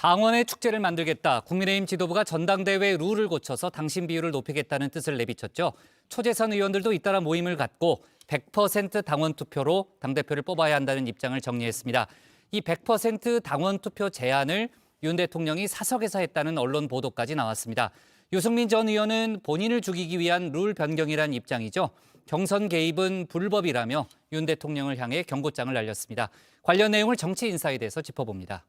당원의 축제를 만들겠다. 국민의힘 지도부가 전당대회 룰을 고쳐서 당신 비율을 높이겠다는 뜻을 내비쳤죠. 초재선 의원들도 잇따라 모임을 갖고 100% 당원 투표로 당대표를 뽑아야 한다는 입장을 정리했습니다. 이 100% 당원 투표 제안을 윤 대통령이 사석에서 했다는 언론 보도까지 나왔습니다. 유승민 전 의원은 본인을 죽이기 위한 룰 변경이란 입장이죠. 경선 개입은 불법이라며 윤 대통령을 향해 경고장을 날렸습니다. 관련 내용을 정치인사이드에서 짚어봅니다.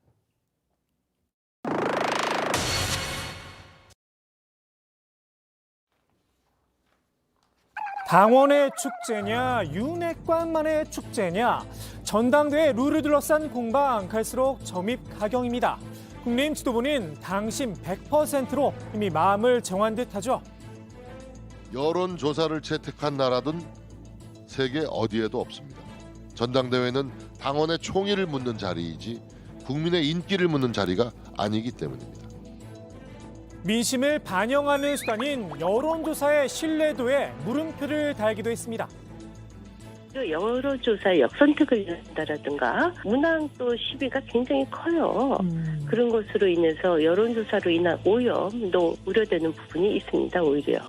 당원의 축제냐, 윤핵관만의 축제냐, 전당대회 룰을 둘러싼 공방 갈수록 점입가경입니다. 국민의힘 지도부는 당심 100%로 이미 마음을 정한 듯하죠. 여론조사를 채택한 나라든 세계 어디에도 없습니다. 전당대회는 당원의 총의를 묻는 자리이지 국민의 인기를 묻는 자리가 아니기 때문입니다. 민심을 반영하는 수단인 여론조사의 신뢰도에 물음표를 달기도 했습니다. 여론조사 역선택을 한다라든가 문항 또 시비가 굉장히 커요. 그런 것으로 인해서 여론조사로 인한 오염도 우려되는 부분이 있습니다. 오히려.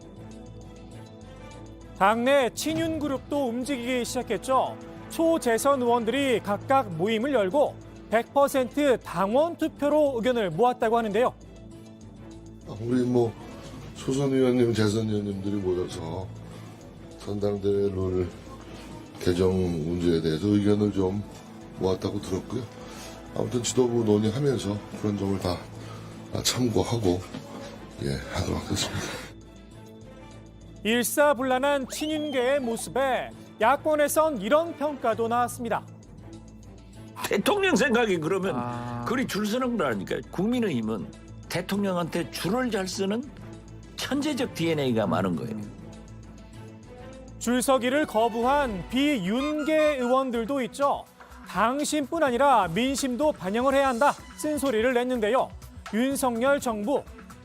당내 친윤 그룹도 움직이기 시작했죠. 초재선 의원들이 각각 모임을 열고 100% 당원 투표로 의견을 모았다고 하는데요. 우리 초선 의원님, 재선 의원님들이 모여서 전당대회 룰 개정 문제에 대해서 의견을 좀 모았다고 들었고요. 아무튼 지도부 논의하면서 그런 점을 다 참고하고 하도록 하겠습니다. 일사불란한 친윤계의 모습에 야권에선 이런 평가도 나왔습니다. 대통령 생각이 그러면 그리 줄 서는 거라니까. 국민의힘은 대통령한테 줄을 잘 쓰는 천재적 DNA가 많은 거예요. 줄서기를 거부한 비윤계 의원들도 있죠. 당심뿐 아니라 민심도 반영을 해야 한다 쓴소리를 냈는데요. 윤석열 정부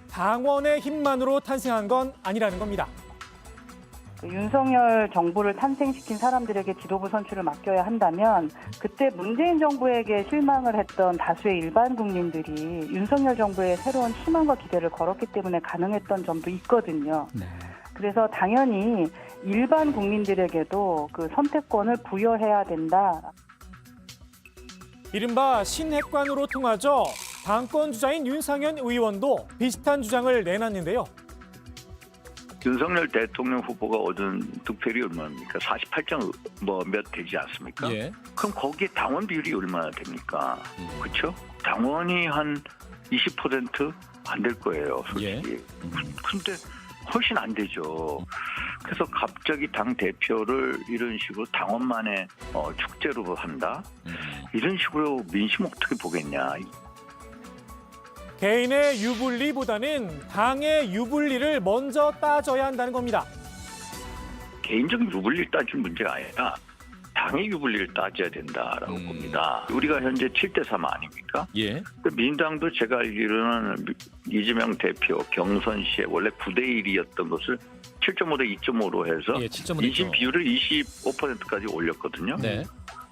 당원의 힘만으로 탄생한 건 아니라는 겁니다. 윤석열 정부를 탄생시킨 사람들에게 지도부 선출을 맡겨야 한다면 그때 문재인 정부에게 실망을 했던 다수의 일반 국민들이 윤석열 정부의 새로운 희망과 기대를 걸었기 때문에 가능했던 점도 있거든요. 그래서 당연히 일반 국민들에게도 그 선택권을 부여해야 된다. 이른바 신핵관으로 통하죠. 당권 주자인 윤상현 의원도 비슷한 주장을 내놨는데요. 윤석열 대통령 후보가 얻은 득표율이 얼마입니까? 48점 몇 되지 않습니까? 예. 그럼 거기에 당원 비율이 얼마나 됩니까? 그렇죠? 당원이 한 20% 안 될 거예요, 솔직히. 근데 훨씬 안 되죠. 그래서 갑자기 당 대표를 이런 식으로 당원만의 축제로 한다? 이런 식으로 민심 어떻게 보겠냐? 개인의 유불리보다는 당의 유불리를 먼저 따져야 한다는 겁니다. 개인적 유불리를 따질 문제가 아니라 당의 유불리를 따져야 된다라고 봅니다. 우리가 현재 7대3 아닙니까? 예. 민주당도 제가 알기로는 이재명 대표 경선 시에 원래 9대1이었던 것을 7.5대 2.5로 해서 민심 비율을 25%까지 올렸거든요. 네.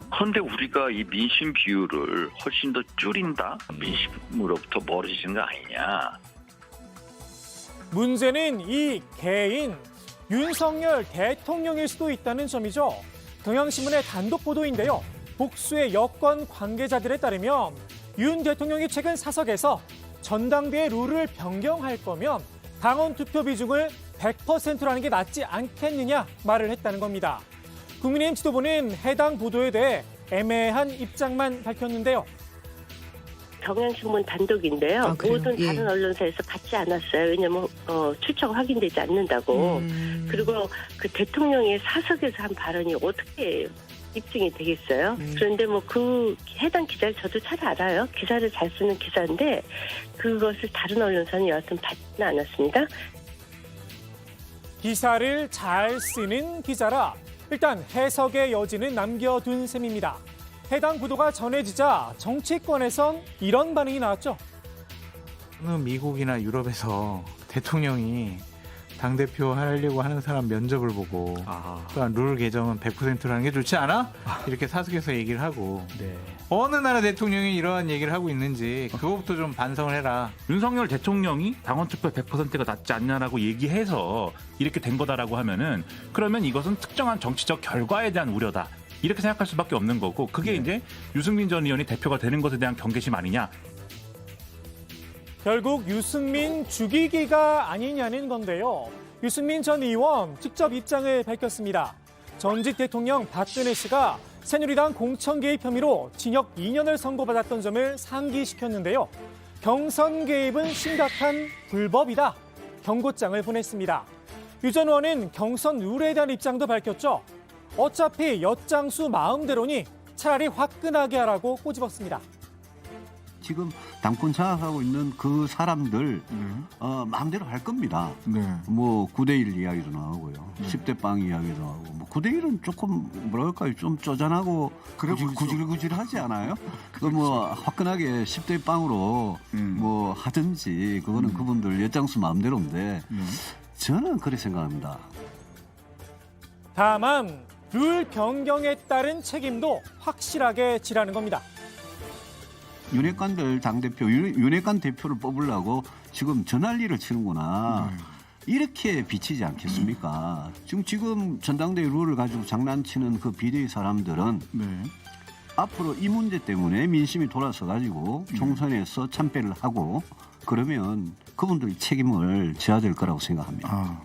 그런데 우리가 이 민심 비율을 훨씬 더 줄인다? 민심으로부터 멀어지는 거 아니냐? 문제는 이 개인 윤석열 대통령일 수도 있다는 점이죠. 경향신문의 단독 보도인데요. 복수의 여권 관계자들에 따르면 윤 대통령이 최근 사석에서 전당대회 룰을 변경할 거면 당원 투표 비중을 100%라는 게 낫지 않겠느냐 말을 했다는 겁니다. 국민의힘 지도부는 해당 보도에 대해 애매한 입장만 밝혔는데요. 경향신문 단독인데요. 모든 다른 언론사에서 받지 않았어요. 왜냐하면 출처가 확인되지 않는다고. 그리고 그 대통령의 사석에서 한 발언이 어떻게 입증이 되겠어요? 그런데 그 해당 기자를 저도 잘 알아요. 기사를 잘 쓰는 기사인데 그것을 다른 언론사는 여하튼 받지는 않았습니다. 기사를 잘 쓰는 기자라 일단 해석의 여지는 남겨둔 셈입니다. 해당 보도가 전해지자 정치권에선 이런 반응이 나왔죠. 미국이나 유럽에서 대통령이 당대표 하려고 하는 사람 면접을 보고 또한 룰 개정은 100%라는 게 좋지 않아? 이렇게 사석에서 얘기를 하고 어느 나라 대통령이 이러한 얘기를 하고 있는지 그거부터 좀 반성을 해라. 윤석열 대통령이 당원 투표 100%가 낫지 않냐라고 얘기해서 이렇게 된 거다라고 하면은 그러면 이것은 특정한 정치적 결과에 대한 우려다. 이렇게 생각할 수밖에 없는 거고 그게 이제 유승민 전 의원이 대표가 되는 것에 대한 경계심 아니냐. 결국 유승민 죽이기가 아니냐는 건데요. 유승민 전 의원 직접 입장을 밝혔습니다. 전직 대통령 박근혜 씨가 새누리당 공천 개입 혐의로 징역 2년을 선고받았던 점을 상기시켰는데요. 경선 개입은 심각한 불법이다. 경고장을 보냈습니다. 유 전 의원은 경선 룰에 대한 입장도 밝혔죠. 어차피 엿장수 마음대로니 차라리 화끈하게 하라고 꼬집었습니다. 지금 당권 장악하고 있는 그 사람들 마음대로 할 겁니다. 뭐 9대1 이야기도 나오고요. 10대 빵 이야기도 하고 뭐 9대1은 조금 뭐랄까요 좀 쪼잔하고 구질구질하지 않아요? 그 뭐 화끈하게 10대 빵으로 뭐 하든지 그거는 그분들 엿장수 마음대로인데 저는 그렇게 생각합니다. 다만 룰 변경에 따른 책임도 확실하게 지라는 겁니다. 윤핵관들 당대표, 윤핵관 대표를 뽑으려고 지금 전환리를 치는구나. 이렇게 비치지 않겠습니까? 지금 전당대회 룰을 가지고 장난치는 그 비대위 사람들은 앞으로 이 문제 때문에 민심이 돌아서 가지고 총선에서 참패를 하고 그러면 그분들이 책임을 져야 될 거라고 생각합니다.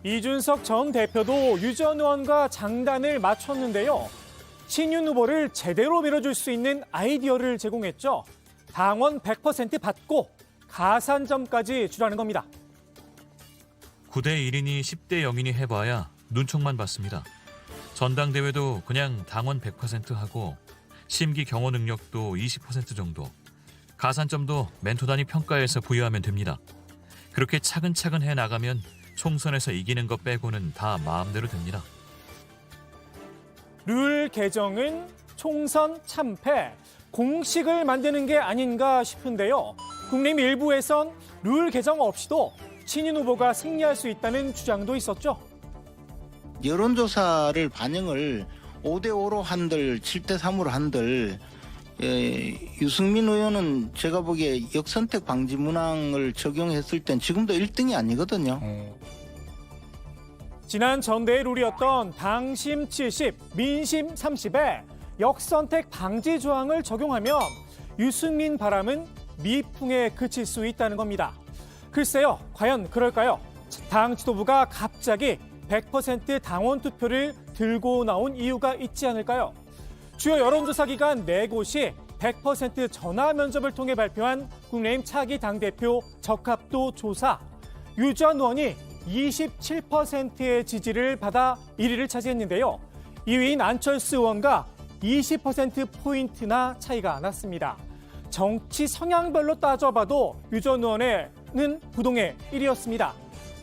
이준석 전 대표도 유 전 의원과 장단을 맞췄는데요. 신윤 후보를 제대로 밀어줄 수 있는 아이디어를 제공했죠. 당원 100% 받고 가산점까지 주라는 겁니다. 9대 1이니 10대 0이니 해봐야 눈총만 받습니다. 전당대회도 그냥 당원 100% 하고 심기 경호 능력도 20% 정도. 가산점도 멘토 단위 평가에서 부여하면 됩니다. 그렇게 차근차근 해나가면 총선에서 이기는 것 빼고는 다 마음대로 됩니다. 룰 개정은 총선 참패, 공식을 만드는 게 아닌가 싶은데요. 국민의힘 일부에선 룰 개정 없이도 친윤 후보가 승리할 수 있다는 주장도 있었죠. 여론조사를 반영을 5대5로 한들 7대3으로 한들 유승민 의원은 제가 보기에 역선택 방지 문항을 적용했을 땐 지금도 1등이 아니거든요. 지난 전대회 룰이었던 당심 70, 민심 30에 역선택 방지 조항을 적용하면 유승민 바람은 미풍에 그칠 수 있다는 겁니다. 글쎄요, 과연 그럴까요? 당 지도부가 갑자기 100% 당원 투표를 들고 나온 이유가 있지 않을까요? 주요 여론조사 기관 4곳이 100% 전화 면접을 통해 발표한 국민의힘 차기 당대표 적합도 조사. 유 전 의원이 27%의 지지를 받아 1위를 차지했는데요. 2위인 안철수 의원과 20%포인트나 차이가 났습니다. 정치 성향별로 따져봐도 유 전 의원은 부동의 1위였습니다.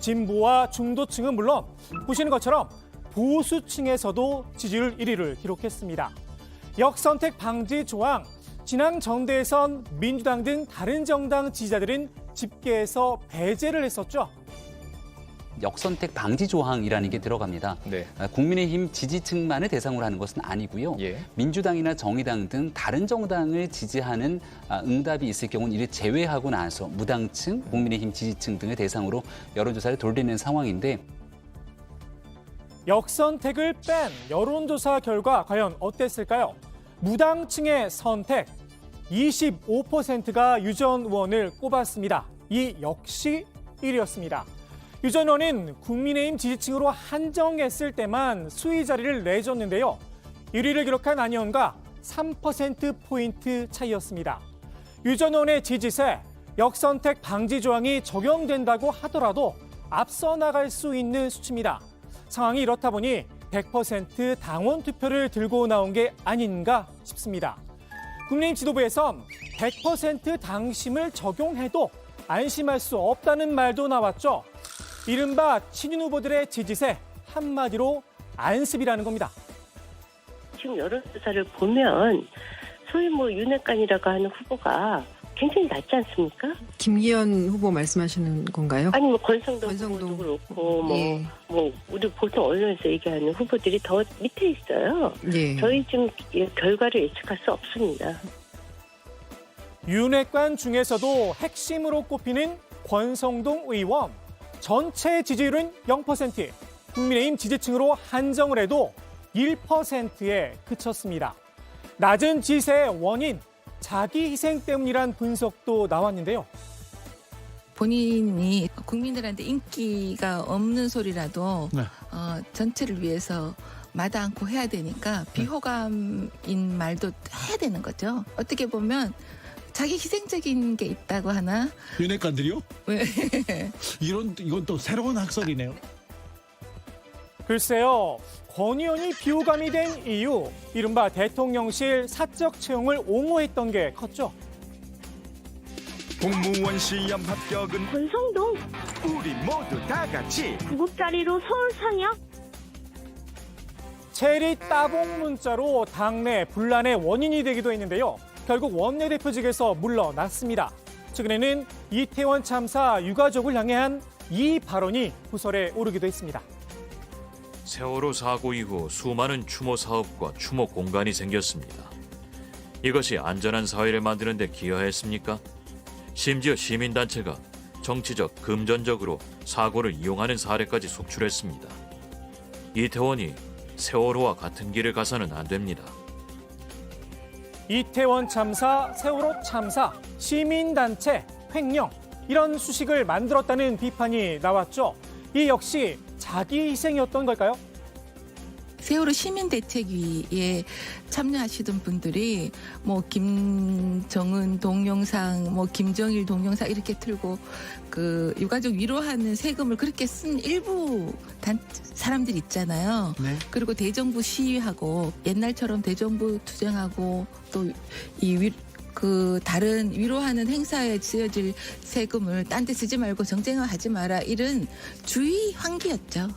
진보와 중도층은 물론 보시는 것처럼 보수층에서도 지지율 1위를 기록했습니다. 역선택 방지 조항, 지난 전대에선 민주당 등 다른 정당 지지자들은 집계에서 배제를 했었죠. 역선택 방지 조항이라는 게 들어갑니다. 국민의힘 지지층만을 대상으로 하는 것은 아니고요. 민주당이나 정의당 등 다른 정당을 지지하는 응답이 있을 경우는 이를 제외하고 나서 무당층, 국민의힘 지지층 등을 대상으로 여론조사를 돌리는 상황인데 역선택을 뺀 여론조사 결과 과연 어땠을까요? 무당층의 선택 25%가 유 전 의원을 꼽았습니다. 이 역시 1위였습니다. 유 전 의원은 국민의힘 지지층으로 한정했을 때만 수위 자리를 내줬는데요. 1위를 기록한 안 의원과 3%포인트 차이였습니다. 유 전 의원의 지지세, 역선택 방지 조항이 적용된다고 하더라도 앞서 나갈 수 있는 수치입니다. 상황이 이렇다 보니 100% 당원 투표를 들고 나온 게 아닌가 싶습니다. 국민의힘 지도부에선 100% 당심을 적용해도 안심할 수 없다는 말도 나왔죠. 이른바 친윤 후보들의 지지세 한마디로 안습이라는 겁니다. 지금 여론조사를 보면 소위 윤핵관이라고 하는 후보가 굉장히 낮지 않습니까? 김기현 후보 말씀하시는 건가요? 아니 뭐 권성동 후보도 그렇고 뭐 우리 보통 언론에서 얘기하는 후보들이 더 밑에 있어요. 예. 저희 지금 결과를 예측할 수 없습니다. 윤핵관 중에서도 핵심으로 꼽히는 권성동 의원. 전체 지지율은 0%, 국민의힘 지지층으로 한정을 해도 1%에 그쳤습니다. 낮은 지지세의 원인, 자기 희생 때문이란 분석도 나왔는데요. 본인이 국민들한테 인기가 없는 소리라도 전체를 위해서 마다 않고 해야 되니까 비호감인 말도 해야 되는 거죠. 어떻게 보면 자기 희생적인 게 있다고 하나? 윤핵관들이요? 왜? 이건 또 새로운 학설이네요. 글쎄요, 권 의원이 비호감이 된 이유, 이른바 대통령실 사적 채용을 옹호했던 게 컸죠. 공무원 시험 합격은 권성동 우리 모두 다 같이 9급자리로 서울상이요? 체리 따봉 문자로 당내 분란의 원인이 되기도 했는데요. 결국 원내대표직에서 물러났습니다. 최근에는 이태원 참사 유가족을 향해 한 이 발언이 부설에 오르기도 했습니다. 세월호 사고 이후 수많은 추모 사업과 추모 공간이 생겼습니다. 이것이 안전한 사회를 만드는 데 기여했습니까? 심지어 시민단체가 정치적, 금전적으로 사고를 이용하는 사례까지 속출했습니다. 이태원이 세월호와 같은 길을 가서는 안 됩니다. 이태원 참사, 세월호 참사, 시민단체, 횡령 이런 수식을 만들었다는 비판이 나왔죠. 이 역시 자기 희생이었던 걸까요? 세월호 시민대책위에 참여하시던 분들이 뭐 김정은 동영상, 뭐 김정일 동영상 이렇게 틀고 그 유가족 위로하는 세금을 그렇게 쓴 일부 사람들 있잖아요. 네. 그리고 대정부 시위하고 옛날처럼 대정부 투쟁하고 또 그 다른 위로하는 행사에 지어질 세금을 딴 데 쓰지 말고 정쟁화하지 마라 이런 주의 환기였죠.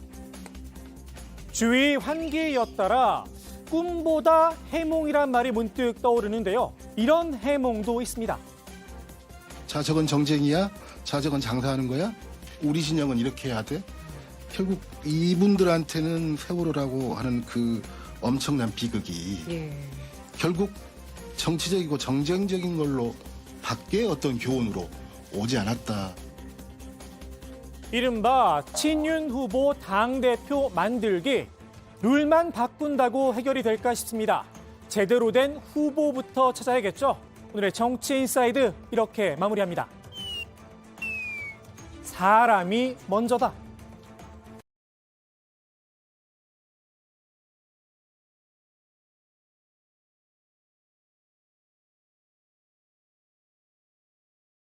주의 환기였더라 꿈보다 해몽이란 말이 문득 떠오르는데요. 이런 해몽도 있습니다. 자, 저건 정쟁이야? 자, 저건 장사하는 거야? 우리 진영은 이렇게 해야 돼? 결국 이분들한테는 세월호라고 하는 그 엄청난 비극이 결국 정치적이고 정쟁적인 걸로 밖에 어떤 교훈으로 오지 않았다. 이른바 친윤 후보 당대표 만들기, 룰만 바꾼다고 해결이 될까 싶습니다. 제대로 된 후보부터 찾아야겠죠. 오늘의 정치인사이드 이렇게 마무리합니다. 사람이 먼저다.